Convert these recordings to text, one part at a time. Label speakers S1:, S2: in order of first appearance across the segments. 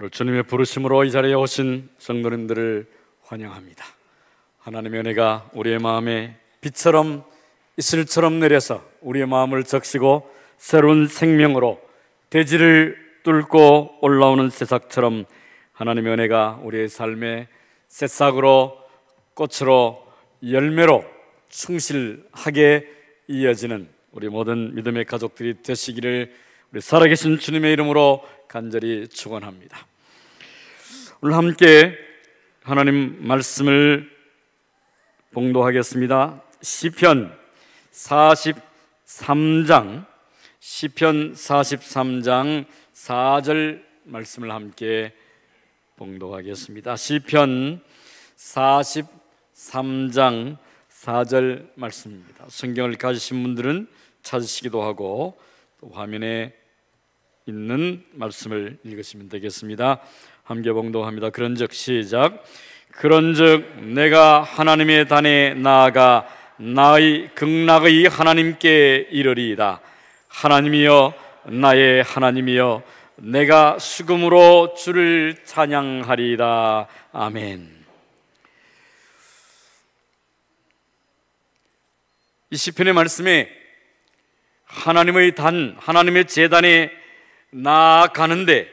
S1: 주님의 부르심으로 이 자리에 오신 성도님들을 환영합니다. 하나님의 은혜가 우리의 마음에 빛처럼 이슬처럼 내려서 우리의 마음을 적시고 새로운 생명으로 대지를 뚫고 올라오는 새싹처럼 하나님의 은혜가 우리의 삶에 새싹으로 꽃으로 열매로 충실하게 이어지는 우리 모든 믿음의 가족들이 되시기를 우리 살아계신 주님의 이름으로 간절히 축원합니다. 오늘 함께 하나님 말씀을 봉독하겠습니다. 시편 43장 4절 말씀을 함께 봉독하겠습니다. 시편 43장 4절 말씀입니다. 성경을 가지신 분들은 찾으시기도 하고 또 화면에 있는 말씀을 읽으시면 되겠습니다. 함께 봉독합니다. 그런즉 시작. 그런즉 내가 하나님의 단에 나아가 나의 극락의 하나님께 이르리이다. 하나님이여, 나의 하나님이여, 내가 수금으로 주를 찬양하리이다. 아멘. 이 시편의 말씀에 하나님의 단, 하나님의 제단에 나아가는데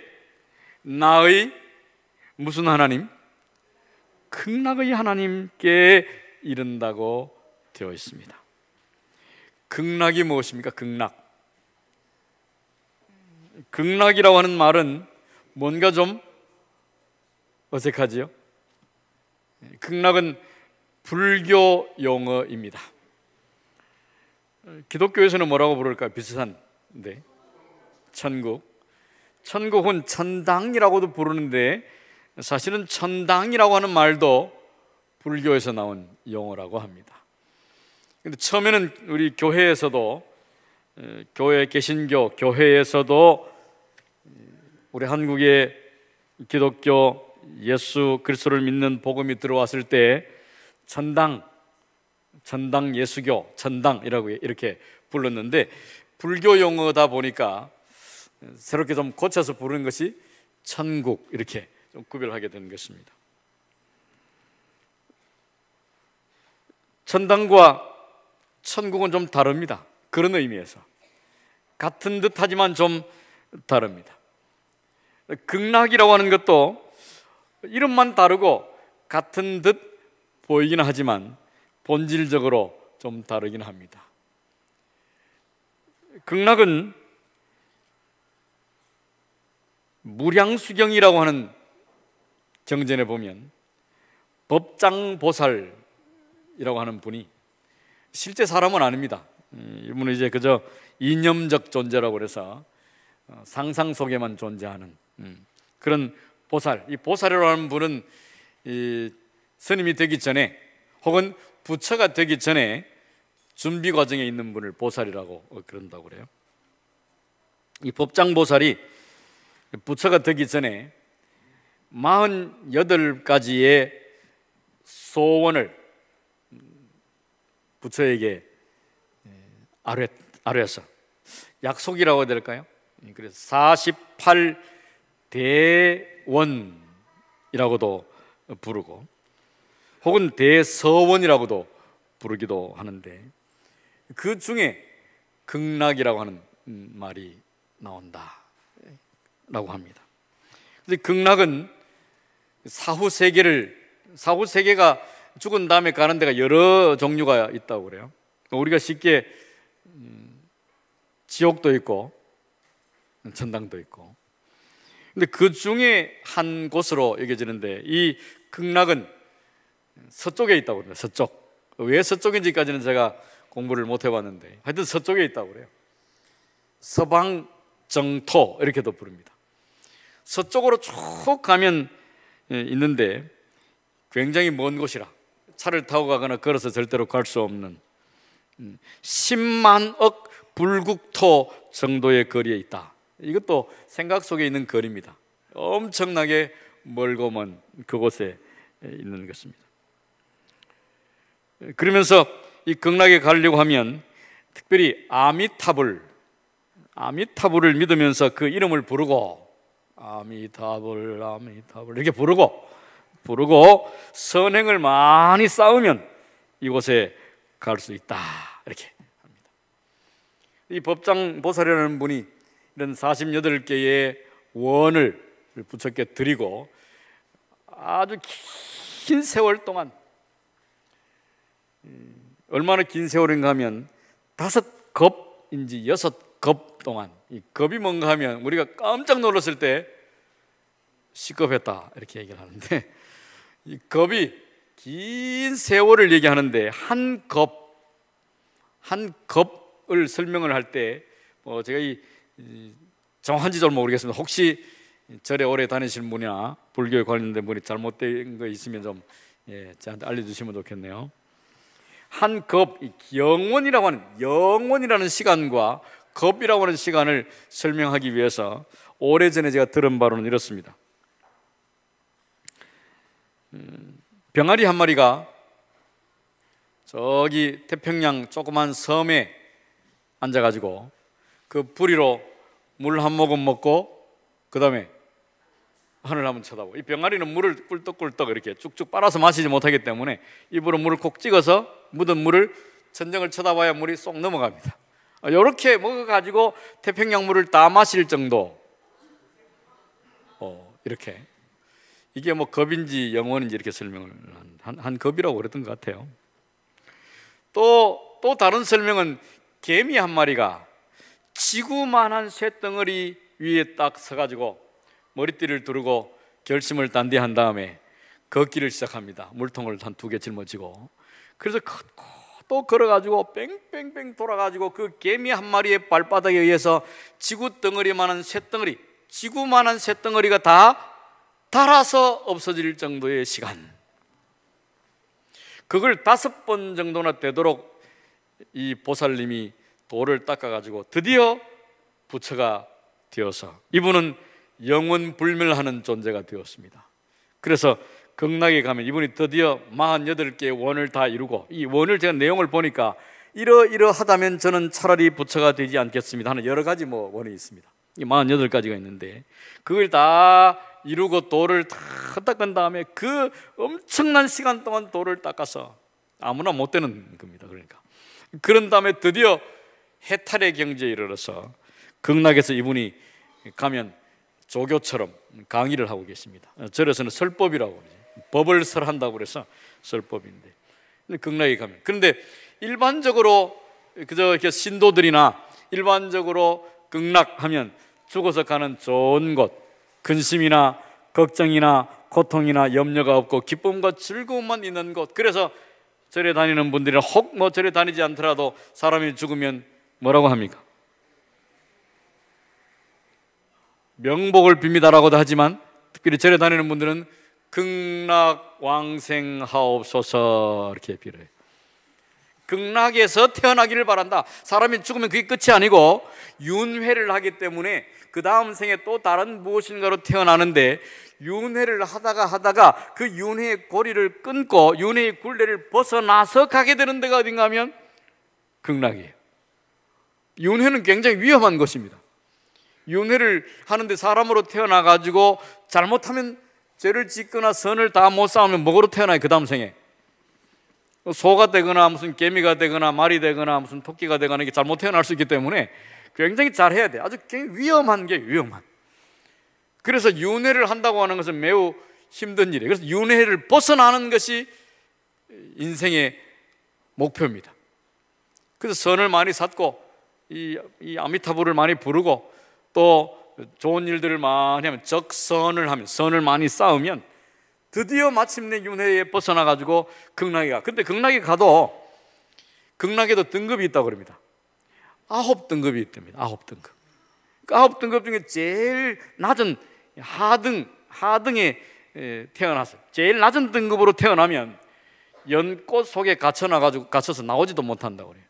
S1: 나의 무슨 하나님? 극락의 하나님께 이른다고 되어 있습니다. 극락이 무엇입니까? 극락이라고 하는 말은 뭔가 좀 어색하지요? 극락은 불교 용어입니다. 기독교에서는 뭐라고 부를까요? 비슷한데 천국은 천당이라고도 부르는데 사실은 천당이라고 하는 말도 불교에서 나온 용어라고 합니다. 근데 처음에는 우리 교회에서도 교회 개신교 교회에서도 우리 한국의 기독교 예수 그리스도를 믿는 복음이 들어왔을 때 천당 예수교 천당이라고 이렇게 불렀는데 불교 용어다 보니까 새롭게 좀 고쳐서 부르는 것이 천국 이렇게 좀 구별하게 되는 것입니다. 천당과 천국은 좀 다릅니다. 그런 의미에서 같은 듯 하지만 좀 다릅니다. 극락이라고 하는 것도 이름만 다르고 같은 듯 보이긴 하지만 본질적으로 좀 다르긴 합니다. 극락은 무량수경이라고 하는 정전에 보면 법장보살이라고 하는 분이 실제 사람은 아닙니다. 이분은 이제 그저 이념적 존재라고 그래서 상상 속에만 존재하는 그런 보살. 이 보살이라고 하는 분은 이 스님이 되기 전에 혹은 부처가 되기 전에 준비 과정에 있는 분을 보살이라고 그런다고 그래요. 이 법장보살이 부처가 되기 전에 48가지의 소원을 부처에게 아뢰서 약속이라고 해야 될까요? 그래서 48대원이라고도 부르고 혹은 대서원이라고도 부르기도 하는데 그 중에 극락이라고 하는 말이 나온다라고 합니다. 그래서 극락은 사후세계가 죽은 다음에 가는 데가 여러 종류가 있다고 그래요. 우리가 쉽게 지옥도 있고 천당도 있고 근데 그 중에 한 곳으로 여겨지는데 이 극락은 서쪽에 있다고 그래요. 서쪽. 왜 서쪽인지까지는 제가 공부를 못 해봤는데 하여튼 서쪽에 있다고 그래요. 서방정토 이렇게도 부릅니다. 서쪽으로 쭉 가면 있는데 굉장히 먼 곳이라 차를 타고 가거나 걸어서 절대로 갈 수 없는 10만억 불국토 정도의 거리에 있다. 이것도 생각 속에 있는 거리입니다. 엄청나게 멀고 먼 그곳에 있는 것입니다. 그러면서 이 극락에 가려고 하면 특별히 아미타불을 믿으면서 그 이름을 부르고 아미타불 아미타불 이렇게 부르고 선행을 많이 쌓으면 이곳에 갈 수 있다 이렇게 합니다. 이 법장 보살이라는 분이 이런 48개의 원을 부처께 드리고 아주 긴 세월 동안, 얼마나 긴 세월인가 하면 5겁인지 6겁 동안, 이 겁이 뭔가 하면 우리가 깜짝 놀랐을 때 시겁했다 이렇게 얘기를 하는데, 이 겁이 긴 세월을 얘기하는데 한 겁을 설명을 할 때 제가 정확한지 잘 모르겠습니다. 혹시 절에 오래 다니시는 분이나 불교에 관련된 분이 잘못된 거 있으면 좀 저한테 알려주시면 좋겠네요. 한 겁, 영원이라는 시간과 겁이라고 하는 시간을 설명하기 위해서 오래전에 제가 들은 바로는 이렇습니다. 병아리 한 마리가 저기 태평양 조그만 섬에 앉아가지고 그 부리로 물 한 모금 먹고 그 다음에 하늘 한번 쳐다보고, 이 병아리는 물을 꿀떡꿀떡 이렇게 쭉쭉 빨아서 마시지 못하기 때문에 입으로 물을 콕 찍어서 묻은 물을 천정을 쳐다봐야 물이 쏙 넘어갑니다. 이렇게 먹어가지고 태평양 물을 다 마실 정도, 이렇게, 이게 뭐 겁인지 영혼인지 이렇게 설명을 한 겁이라고 그랬던 것 같아요. 또 다른 설명은 개미 한 마리가 지구만한 쇳덩어리 위에 딱 서가지고 머리띠를 두르고 결심을 단디한 다음에 걷기를 시작합니다. 물통을 한 2개 짊어지고. 그래서 또 걸어가지고 뺑뺑뺑 돌아가지고 그 개미 한 마리의 발바닥에 의해서 지구만한 쇳덩어리가 다 닳아서 없어질 정도의 시간, 그걸 5번 정도나 되도록 이 보살님이 돌을 닦아가지고 드디어 부처가 되어서 이분은 영원불멸하는 존재가 되었습니다. 그래서 극락에 가면 이분이 드디어 48개의 원을 다 이루고, 이 원을 제가 내용을 보니까 이러하다면 저는 차라리 부처가 되지 않겠습니다 하는 여러 가지 원이 있습니다. 이 48가지가 있는데 그걸 다 이루고 돌을 다 닦은 다음에 그 엄청난 시간 동안 돌을 닦아서 아무나 못 되는 겁니다. 그러니까 그런 다음에 드디어 해탈의 경지에 이르러서 극락에서 이분이 가면 조교처럼 강의를 하고 계십니다. 절에서는 설법이라고 그러죠. 법을 설한다고 그래서 설법인데, 극락에 가면, 그런데 일반적으로 그저 이렇게 신도들이나 일반적으로 극락하면 죽어서 가는 좋은 곳, 근심이나 걱정이나 고통이나 염려가 없고 기쁨과 즐거움만 있는 곳, 그래서 절에 다니는 분들이나 혹 절에 다니지 않더라도 사람이 죽으면 뭐라고 합니까? 명복을 빕니다라고도 하지만 특별히 절에 다니는 분들은 극락왕생하옵소서 이렇게 빌어요. 극락에서 태어나기를 바란다. 사람이 죽으면 그게 끝이 아니고 윤회를 하기 때문에 그 다음 생에 또 다른 무엇인가로 태어나는데, 윤회를 하다가 그 윤회의 고리를 끊고 윤회의 굴레를 벗어나서 가게 되는 데가 어딘가 하면 극락이에요. 윤회는 굉장히 위험한 것입니다. 윤회를 하는데 사람으로 태어나가지고 잘못하면 죄를 짓거나 선을 다 못 쌓으면 뭐로 태어나요? 그 다음 생에 소가 되거나 무슨 개미가 되거나 말이 되거나 무슨 토끼가 되거나 이게 잘못 태어날 수 있기 때문에 굉장히 잘해야 돼. 아주 굉장히 위험한 게 위험한. 그래서 윤회를 한다고 하는 것은 매우 힘든 일이에요. 그래서 윤회를 벗어나는 것이 인생의 목표입니다. 그래서 선을 많이 쌓고 이 아미타불을 많이 부르고 또 좋은 일들을 많이 하면, 적선을 하면, 선을 많이 쌓으면 드디어 마침내 윤회에 벗어나가지고 극락에 가. 근데 극락에 가도 극락에도 등급이 있다고 그럽니다. 9등급이 있답니다. 9등급. 그 9등급 중에 제일 낮은 하등에 태어났어요. 제일 낮은 등급으로 태어나면 연꽃 속에 갇혀서 나오지도 못한다고 그래요.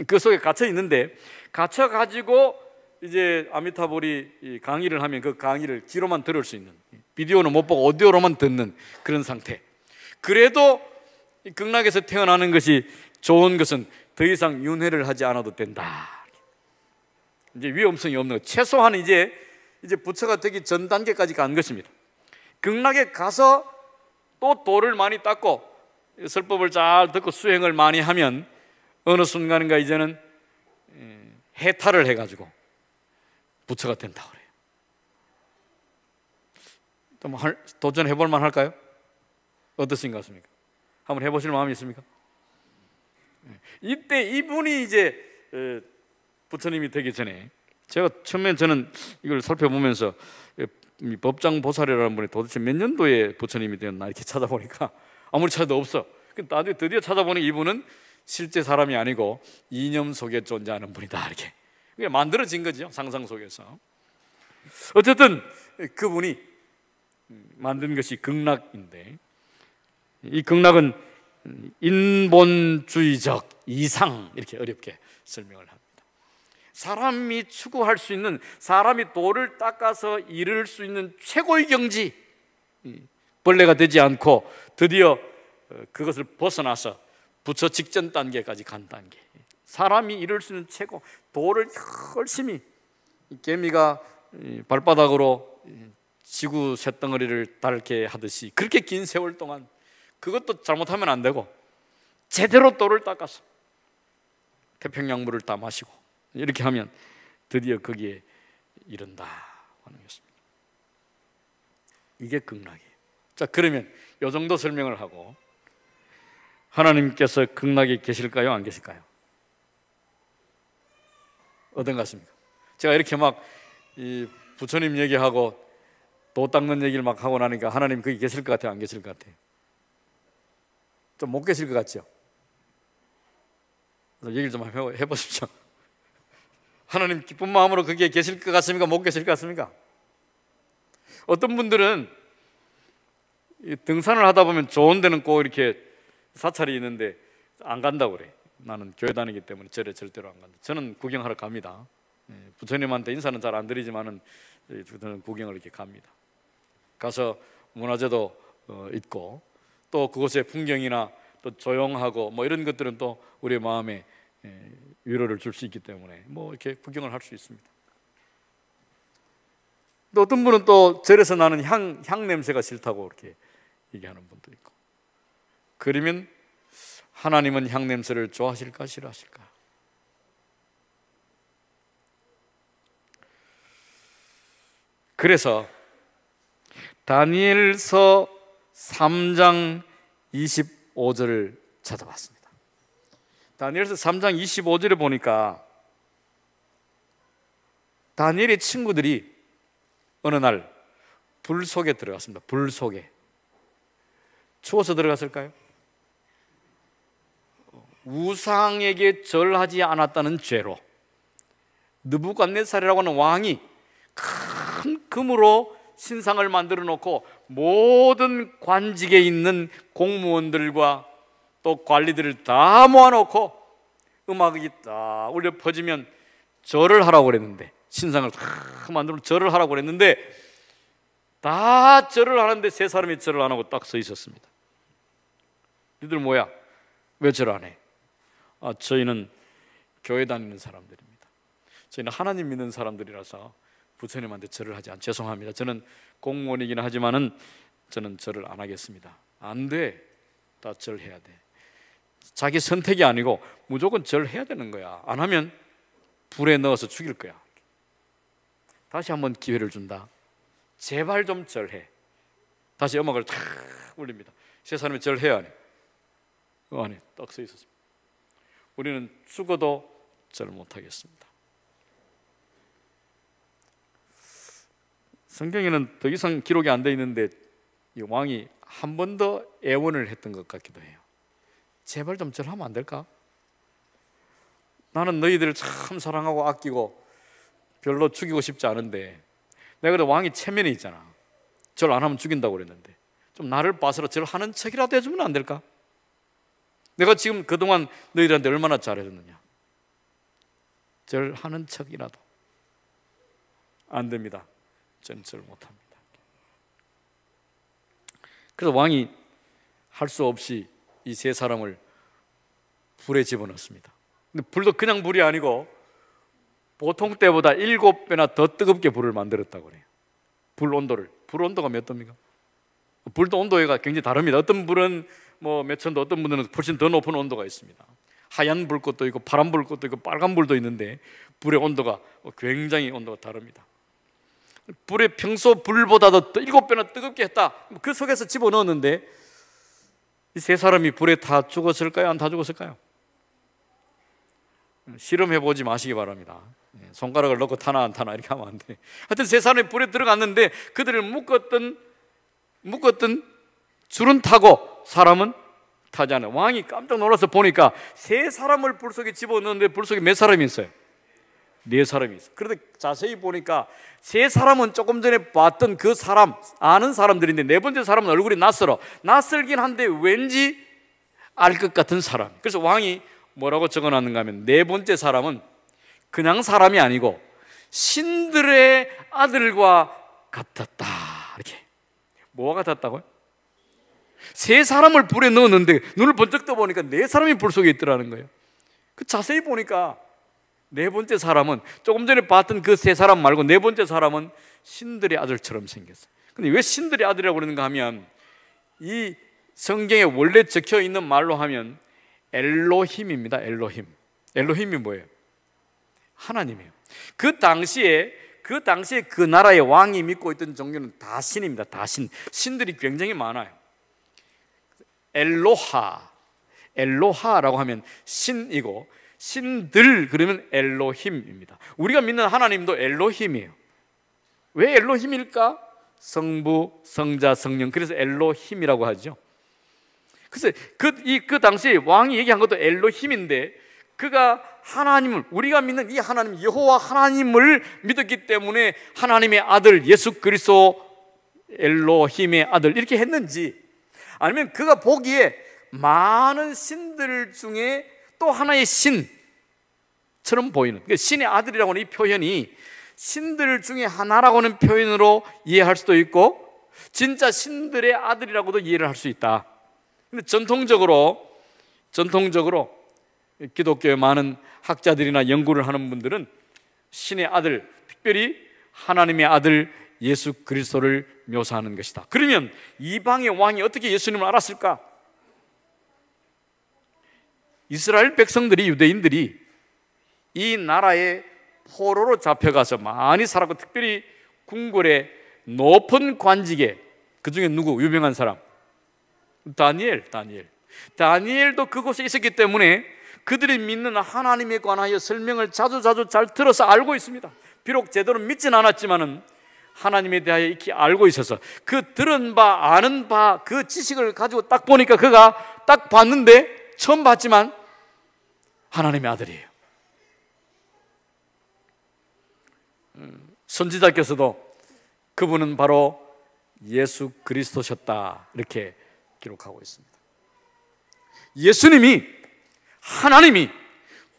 S1: 그 속에 갇혀 있는데, 갇혀가지고 이제 아미타불이 강의를 하면 그 강의를 귀로만 들을 수 있는, 비디오는 못 보고 오디오로만 듣는 그런 상태. 그래도 극락에서 태어나는 것이 좋은 것은 더 이상 윤회를 하지 않아도 된다. 이제 위험성이 없는 것. 최소한 이제 이제 부처가 되기 전 단계까지 간 것입니다. 극락에 가서 또 도를 많이 닦고 설법을 잘 듣고 수행을 많이 하면 어느 순간인가 이제는 해탈을 해가지고 부처가 된다고 그래요. 좀 도전해 볼 만 할까요? 어떠신 것 같습니까? 한번 해보실 마음이 있습니까? 이때 이분이 이제 부처님이 되기 전에, 제가 처음에 저는 이걸 살펴보면서 법장 보살이라는 분이 도대체 몇 년도에 부처님이 되었나 이렇게 찾아보니까 아무리 찾아도 없어. 나중에 드디어 찾아보니 이분은 실제 사람이 아니고 이념 속에 존재하는 분이다, 이렇게 만들어진 거죠, 상상 속에서. 어쨌든 그분이 만든 것이 극락인데, 이 극락은 인본주의적 이상, 이렇게 어렵게 설명을 합니다. 사람이 추구할 수 있는, 사람이 도를 닦아서 이룰 수 있는 최고의 경지, 벌레가 되지 않고 드디어 그것을 벗어나서 부처 직전 단계까지 간 단계, 사람이 이룰 수 있는 최고 도를 열심히, 개미가 발바닥으로 지구 쇳덩어리를 닳게 하듯이 그렇게 긴 세월 동안, 그것도 잘못하면 안 되고 제대로 도를 닦아서 태평양물을 다 마시고 이렇게 하면 드디어 거기에 이른다 하는 것입니다. 이게 극락이에요. 자, 그러면 이 정도 설명을 하고, 하나님께서 극락에 계실까요, 안 계실까요? 어떤 것 같습니까? 제가 이렇게 막 이 부처님 얘기하고 도 닦는 얘기를 막 하고 나니까 하나님 거기 계실 것 같아요, 안 계실 것 같아요? 좀 못 계실 것 같죠? 얘기를 좀 해보십시오. 하나님 기쁜 마음으로 거기에 계실 것 같습니까, 못 계실 것 같습니까? 어떤 분들은 등산을 하다 보면 좋은 데는 꼭 이렇게 사찰이 있는데 안 간다고 그래. 나는 교회 다니기 때문에 절에 절대로 안 간다. 저는 구경하러 갑니다. 부처님한테 인사는 잘 안 드리지만은 저는 구경을 이렇게 갑니다. 가서 문화재도 있고, 또 그곳의 풍경이나 또 조용하고 뭐 이런 것들은 또 우리의 마음에 위로를 줄 수 있기 때문에 뭐 이렇게 구경을 할 수 있습니다. 또 어떤 분은 또 절에서 나는 향 냄새가 싫다고 이렇게 얘기하는 분도 있고. 그러면 하나님은 향 냄새를 좋아하실까, 싫어하실까? 그래서 다니엘서 3장 25절을 찾아봤습니다. 다니엘서 3장 25절에 보니까 다니엘의 친구들이 어느 날 불 속에 들어갔습니다. 불 속에. 추워서 들어갔을까요? 우상에게 절하지 않았다는 죄로 느부갓네살이라고 하는 왕이 큰 금으로 신상을 만들어 놓고 모든 관직에 있는 공무원들과 또 관리들을 다 모아놓고 음악이 딱 울려 퍼지면 절을 하라고 그랬는데, 신상을 다 만들어 절을 하라고 그랬는데 다 절을 하는데 세 사람이 절을 안 하고 딱 서 있었습니다. 니들 뭐야? 왜 절 안 해? 저희는 교회 다니는 사람들입니다. 저희는 하나님 믿는 사람들이라서 부처님한테 절을 하지 않. 죄송합니다. 저는 공무원이긴 하지만은 저는 절을 안 하겠습니다. 안 돼. 다 절해야 돼. 자기 선택이 아니고 무조건 절해야 되는 거야. 안 하면 불에 넣어서 죽일 거야. 다시 한번 기회를 준다. 제발 좀 절해. 다시 음악을 탁 울립니다. 세 사람이 절해야 하네. 그 안에 딱 서 있었습니다. 우리는 죽어도 절 못하겠습니다. 성경에는 더 이상 기록이 안 돼 있는데 이 왕이 한 번 더 애원을 했던 것 같기도 해요. 제발 좀 절하면 안 될까? 나는 너희들을 참 사랑하고 아끼고 별로 죽이고 싶지 않은데, 내가 그래도 왕이 체면이 있잖아. 절 안 하면 죽인다고 그랬는데 좀 나를 봐서라 절하는 척이라도 해주면 안 될까? 내가 지금 그동안 너희들한테 얼마나 잘해줬느냐. 절하는 척이라도. 안 됩니다. 저는 절 못합니다. 그래서 왕이 할 수 없이 이 세 사람을 불에 집어넣습니다. 근데 불도 그냥 불이 아니고 보통 때보다 7배나 더 뜨겁게 불을 만들었다고 그래요. 불 온도가 몇 도입니까? 불도 온도가 굉장히 다릅니다. 어떤 불은 뭐 몇천 도, 어떤 분들은 훨씬 더 높은 온도가 있습니다. 하얀 불꽃도 있고 파란 불꽃도 있고 빨간 불도 있는데 불의 온도가 굉장히 온도가 다릅니다. 불에 평소 불보다도 7배나 뜨겁게 했다. 그 속에서 집어넣었는데 이 세 사람이 불에 다 죽었을까요? 안 다 죽었을까요? 실험해보지 마시기 바랍니다. 손가락을 넣고 타나 안 타나 이렇게 하면 안 돼. 하여튼 세 사람이 불에 들어갔는데 그들을 묶었던 줄은 타고 사람은 타지 않아요. 왕이 깜짝 놀라서 보니까 세 사람을 불 속에 집어넣었는데 불 속에 몇 사람이 있어요? 4사람이 있어요. 그런데 자세히 보니까 세 사람은 조금 전에 봤던 그 사람, 아는 사람들인데 네 번째 사람은 얼굴이 낯설긴 한데 왠지 알 것 같은 사람. 그래서 왕이 뭐라고 적어놨는가 하면 네 번째 사람은 그냥 사람이 아니고 신들의 아들과 같았다. 이렇게. 뭐가 같았다고요? 세 사람을 불에 넣었는데 눈을 번쩍 떠보니까 4사람이 불 속에 있더라는 거예요. 그 자세히 보니까 네 번째 사람은 조금 전에 봤던 그 세 사람 말고 네 번째 사람은 신들의 아들처럼 생겼어요. 근데 왜 신들의 아들이라고 그러는가 하면 이 성경에 원래 적혀 있는 말로 하면 엘로힘입니다. 엘로힘이 뭐예요? 하나님이에요. 그 당시에 그 나라의 왕이 믿고 있던 종교는 다 신입니다. 다 신들이 굉장히 많아요. 엘로하라고 하면 신이고 신들 그러면 엘로힘입니다. 우리가 믿는 하나님도 엘로힘이에요. 왜 엘로힘일까? 성부, 성자, 성령. 그래서 엘로힘이라고 하죠. 그래서 그 당시에 왕이 얘기한 것도 엘로힘인데 그가 하나님을, 우리가 믿는 이 하나님 여호와 하나님을 믿었기 때문에 하나님의 아들 예수 그리스도 엘로힘의 아들 이렇게 했는지, 아니면 그가 보기에 많은 신들 중에 또 하나의 신처럼 보이는, 그러니까 신의 아들이라고 하는 이 표현이 신들 중에 하나라고 하는 표현으로 이해할 수도 있고 진짜 신들의 아들이라고도 이해를 할 수 있다. 근데 전통적으로 기독교의 많은 학자들이나 연구를 하는 분들은 신의 아들, 특별히 하나님의 아들 예수 그리스도를 묘사하는 것이다. 그러면 이방의 왕이 어떻게 예수님을 알았을까? 이스라엘 백성들이, 유대인들이 이 나라에 포로로 잡혀가서 많이 살았고, 특별히 궁궐의 높은 관직에, 그 중에 누구? 유명한 사람 다니엘도 그곳에 있었기 때문에 그들이 믿는 하나님에 관하여 설명을 자주 잘 들어서 알고 있습니다. 비록 제대로 믿진 않았지만은 하나님에 대하여 익히 알고 있어서 그 들은 바 아는 바 그 지식을 가지고 딱 보니까 그가 딱 봤는데 처음 봤지만 하나님의 아들이에요. 선지자께서도 그분은 바로 예수 그리스도셨다 이렇게 기록하고 있습니다. 예수님이, 하나님이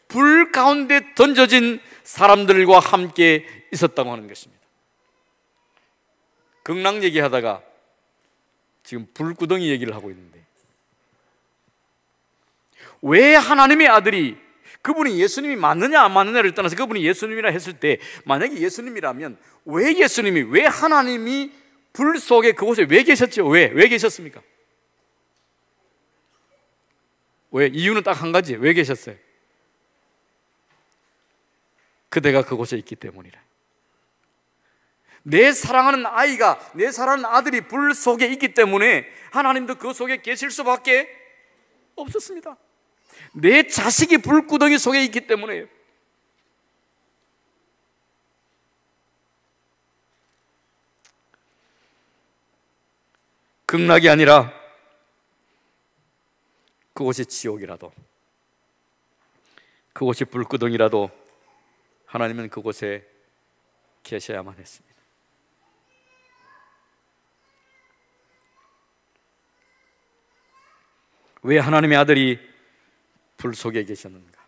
S1: 불 가운데 던져진 사람들과 함께 있었다고 하는 것입니다. 극락 얘기하다가 지금 불구덩이 얘기를 하고 있는데, 왜 하나님의 아들이, 그분이 예수님이 맞느냐 안 맞느냐를 떠나서 그분이 예수님이라 했을 때, 만약에 예수님이라면 왜 하나님이 불 속에 그곳에 왜 계셨죠? 왜 계셨습니까? 왜? 이유는 딱 한 가지. 왜 계셨어요? 그대가 그곳에 있기 때문이라. 내 사랑하는 아이가, 내 사랑하는 아들이 불 속에 있기 때문에 하나님도 그 속에 계실 수밖에 없었습니다. 내 자식이 불구덩이 속에 있기 때문에. 극락이 아니라 그곳이 지옥이라도, 그곳이 불구덩이라도 하나님은 그곳에 계셔야만 했습니다. 왜 하나님의 아들이 불 속에 계셨는가?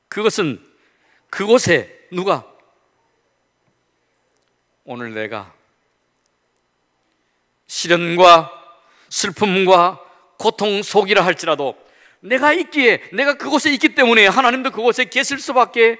S1: 그것은 그곳에 누가, 오늘 내가 시련과 슬픔과 고통 속이라 할지라도 내가 있기에, 내가 그곳에 있기 때문에 하나님도 그곳에 계실 수밖에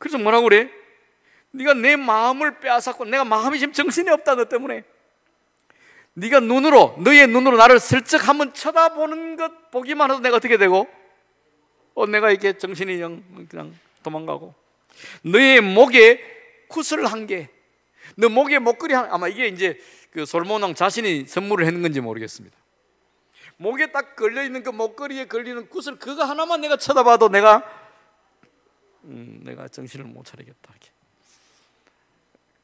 S1: 그래서 뭐라고 그래? 네가 내 마음을 빼앗았고 내가 마음이 지금 정신이 없다 너 때문에. 네가 너의 눈으로 나를 슬쩍 한번 쳐다보는 것 보기만 해도 내가 어떻게 되고 내가 이렇게 정신이 그냥 도망가고 너의 목에 구슬 한 개, 너 목에 목걸이 아마 이게 이제 그 솔로몬 왕 자신이 선물을 했는 건지 모르겠습니다. 목에 딱 걸려있는 그 목걸이에 걸리는 구슬 그거 하나만 내가 쳐다봐도 내가 정신을 못 차리겠다. 이렇게.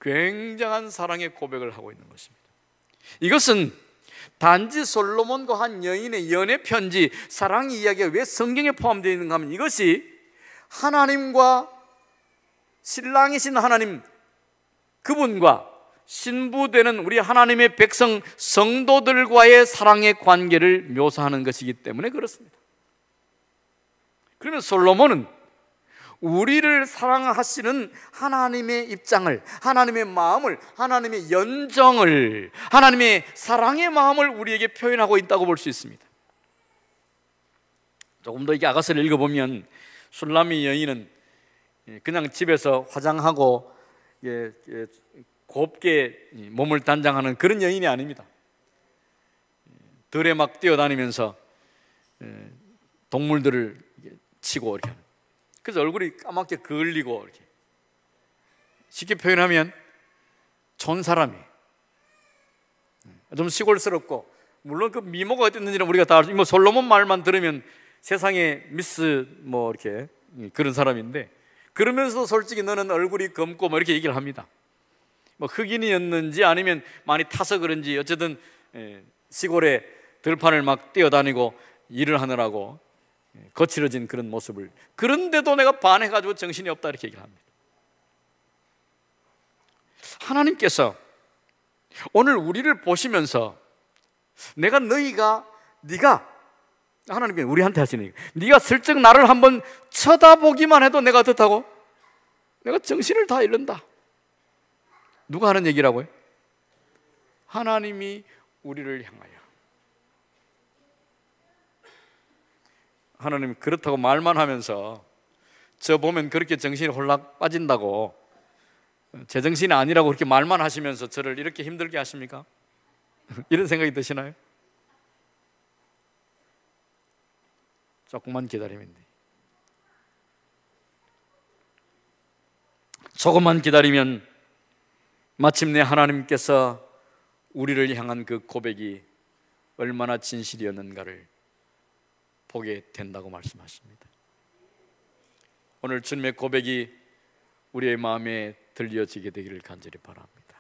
S1: 굉장한 사랑의 고백을 하고 있는 것입니다. 이것은 단지 솔로몬과 한 여인의 연애 편지, 사랑 이야기가 왜 성경에 포함되어 있는가 하면 이것이 하나님과 신랑이신 하나님 그분과 신부되는 우리 하나님의 백성 성도들과의 사랑의 관계를 묘사하는 것이기 때문에 그렇습니다. 그러면 솔로몬은 우리를 사랑하시는 하나님의 입장을, 하나님의 마음을, 하나님의 연정을, 하나님의 사랑의 마음을 우리에게 표현하고 있다고 볼 수 있습니다. 조금 더 이게 아가서를 읽어보면 술람이 여인은 그냥 집에서 화장하고 곱게 몸을 단장하는 그런 여인이 아닙니다. 들에 막 뛰어다니면서 동물들을 치고 이렇게 하는. 그래서 얼굴이 까맣게 그을리고 이렇게. 쉽게 표현하면 촌 사람이 좀 시골스럽고, 물론 그 미모가 어땠는지는 우리가 다 알죠. 뭐 솔로몬 말만 들으면 세상에 미스 뭐 이렇게 그런 사람인데, 그러면서 솔직히 너는 얼굴이 검고 뭐 이렇게 얘기를 합니다. 뭐 흑인이었는지 아니면 많이 타서 그런지 어쨌든 시골에 들판을 막 뛰어다니고 일을 하느라고 거칠어진 그런 모습을, 그런데도 내가 반해가지고 정신이 없다 이렇게 얘기를 합니다. 하나님께서 오늘 우리를 보시면서 네가 하나님께 우리한테 하시는 얘기, 네가 슬쩍 나를 한번 쳐다보기만 해도 내가 어떻다고? 내가 정신을 다 잃는다. 누가 하는 얘기라고요? 하나님이 우리를 향하여. 하나님 그렇다고 말만 하면서 저 보면 그렇게 정신이 홀락 빠진다고, 제정신이 아니라고 그렇게 말만 하시면서 저를 이렇게 힘들게 하십니까? 이런 생각이 드시나요? 조금만 기다리면 돼. 조금만 기다리면 마침내 하나님께서 우리를 향한 그 고백이 얼마나 진실이었는가를 보게 된다고 말씀하십니다. 오늘 주님의 고백이 우리의 마음에 들려지게 되기를 간절히 바랍니다.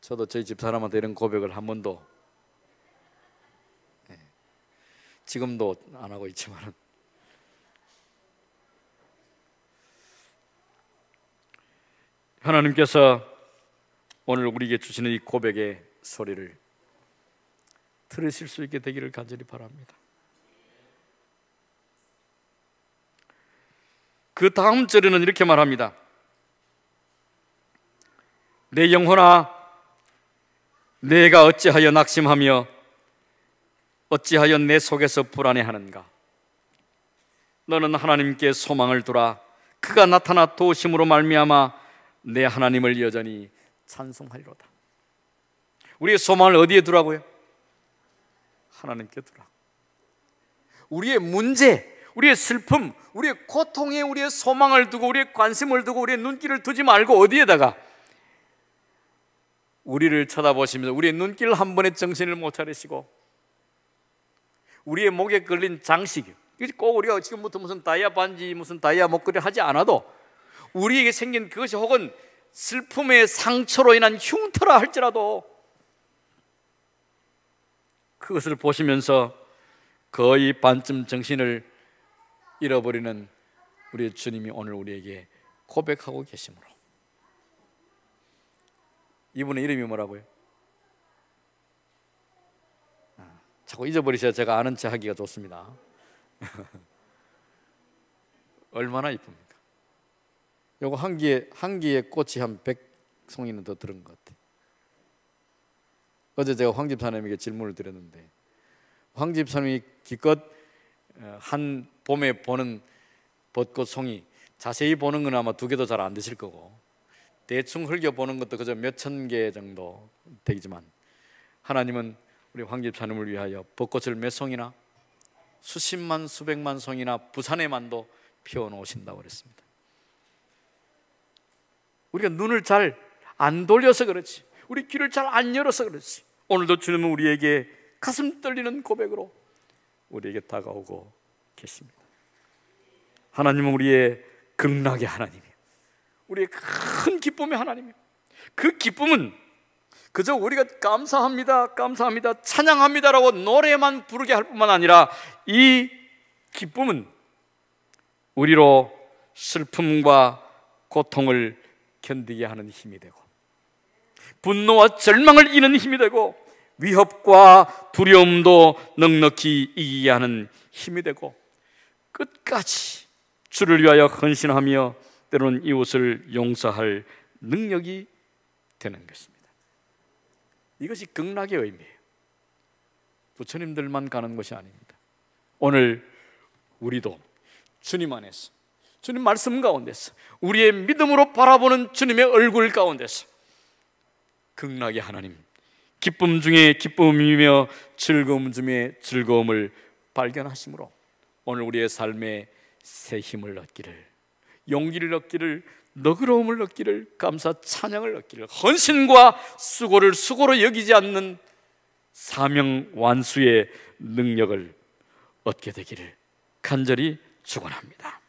S1: 저도 저희 집사람한테 이런 고백을 한 번도, 지금도 안 하고 있지만, 하나님께서 오늘 우리에게 주시는 이 고백의 소리를 들으실 수 있게 되기를 간절히 바랍니다. 그 다음 절에는 이렇게 말합니다. 내 영혼아, 내가 어찌하여 낙심하며 어찌하여 내 속에서 불안해하는가? 너는 하나님께 소망을 두라. 그가 나타나 도우심으로 말미암아 내 하나님을 여전히 찬송하리로다. 우리의 소망을 어디에 두라고요? 하나님께 두라. 우리의 문제, 우리의 슬픔, 우리의 고통에 우리의 소망을 두고 우리의 관심을 두고 우리의 눈길을 두지 말고 어디에다가? 우리를 쳐다보시면서 우리의 눈길 한 번에 정신을 못 차리시고 우리의 목에 걸린 장식, 꼭 우리가 지금부터 무슨 다이아 반지, 무슨 다이아 목걸이 하지 않아도 우리에게 생긴 그것이 혹은 슬픔의 상처로 인한 흉터라 할지라도 그것을 보시면서 거의 반쯤 정신을 잃어버리는 우리 주님이 오늘 우리에게 고백하고 계시므로, 이분의 이름이 뭐라고요? 자꾸 잊어버리셔야 제가 아는 체 하기가 좋습니다. 얼마나 이쁩니까? 요거 한 개의 꽃이 한 100송이는 더 들은 것 같아요. 어제 제가 황 집사님에게 질문을 드렸는데, 황 집사님이 기껏 한 봄에 보는 벚꽃 송이 자세히 보는 건 아마 2개도 잘 안 되실 거고, 대충 흘겨보는 것도 그저 몇천 개 정도 되지만, 하나님은 우리 황 집사님을 위하여 벚꽃을 몇 송이나 수십만 수백만 송이나 부산에만도 피워놓으신다고 그랬습니다. 우리가 눈을 잘 안 돌려서 그렇지, 우리 귀를 잘 안 열어서 그렇지, 오늘도 주님은 우리에게 가슴 떨리는 고백으로 우리에게 다가오고 계십니다. 하나님은 우리의 극락의 하나님이에요. 우리의 큰 기쁨의 하나님이에요. 그 기쁨은 그저 우리가 감사합니다, 감사합니다, 찬양합니다라고 노래만 부르게 할 뿐만 아니라, 이 기쁨은 우리로 슬픔과 고통을 견디게 하는 힘이 되고, 분노와 절망을 이기는 힘이 되고, 위협과 두려움도 넉넉히 이기게 하는 힘이 되고, 끝까지 주를 위하여 헌신하며 때로는 이웃을 용서할 능력이 되는 것입니다. 이것이 극락의 의미예요. 부처님들만 가는 것이 아닙니다. 오늘 우리도 주님 안에서, 주님 말씀 가운데서, 우리의 믿음으로 바라보는 주님의 얼굴 가운데서 극락의 하나님, 기쁨 중에 기쁨이며 즐거움 중에 즐거움을 발견하심으로 오늘 우리의 삶에 새 힘을 얻기를, 용기를 얻기를, 너그러움을 얻기를, 감사 찬양을 얻기를, 헌신과 수고를 수고로 여기지 않는 사명 완수의 능력을 얻게 되기를 간절히 축원합니다.